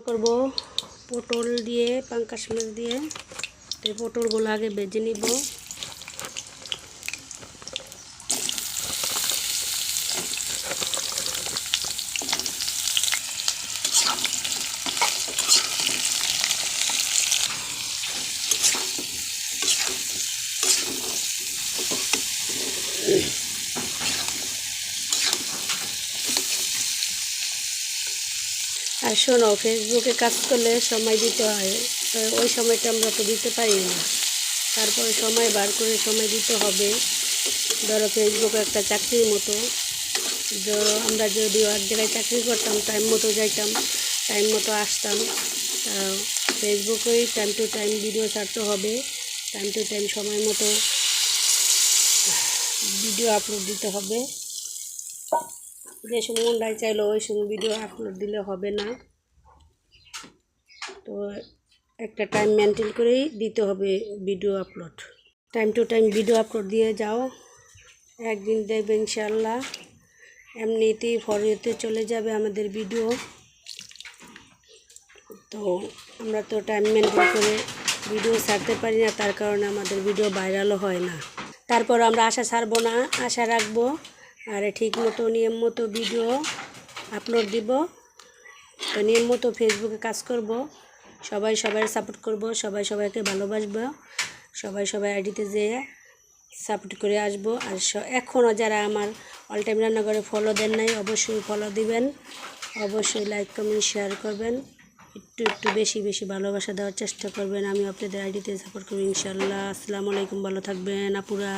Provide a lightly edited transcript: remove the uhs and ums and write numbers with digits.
করব পটল দিয়ে পাঙ্কাশ মাছ দিয়ে। এই পটলগুলো আগে ভেজে নিব। আর শোনো, ফেসবুকে কাজ করলে সময় দিতে হয়, ওই সময়টা আমরা তো দিতে পারি না। তারপরে সময় বার করে সময় দিতে হবে। ধরো ফেসবুকে একটা চাকরির মতো, ধরো আমরা যদি এক জায়গায় চাকরি করতাম, টাইম মতো যাইতাম, টাইম মতো আসতাম। ফেসবুকেই টাইম টু টাইম ভিডিও ছাড়তে হবে, টাইম টু টাইম সময় মতো ভিডিও আপলোড দিতে হবে। যে সময় মনটাই চাইলো ওই সময় ভিডিও আপলোড দিলে হবে না। তো একটা টাইম মেনটেন করেই দিতে হবে video upload. Time to time video upload দিয়ে যাও, একদিন দেখবে ইনশাআল্লাহ এমনিতেই ফরওয়ার্ডে চলে যাবে আমাদের ভিডিও। তো আমরা তো টাইম মেনটেন করে ভিডিও ছাড়তে পারি না, তার কারণে আমাদের ভিডিও ভাইরালও হয় না। তারপর আমরা আশা ছাড়বো না, আশা রাখবো আর ঠিক মতো নিয়ম মতো ভিডিও আপলোড দিব। তো নিয়ম মতো ফেসবুকে কাজ করব, সবাই সাপোর্ট করব, সবাইকে ভালোবাসবো, সবাই আইডিতে যেয়ে সাপোর্ট করে আসবো। আর এখনও যারা আমার অল টাইম রান্নাঘরে ফলো দেন নাই, অবশ্যই ফলো দিবেন, অবশ্যই লাইক কমেন্ট শেয়ার করবেন, একটু বেশি ভালোবাসা দেওয়ার চেষ্টা করবেন। আমি আপনাদের আইডিতে সাপোর্ট করব ইনশাআল্লাহ। আসসালামু আলাইকুম, ভালো থাকবেন আপুরা।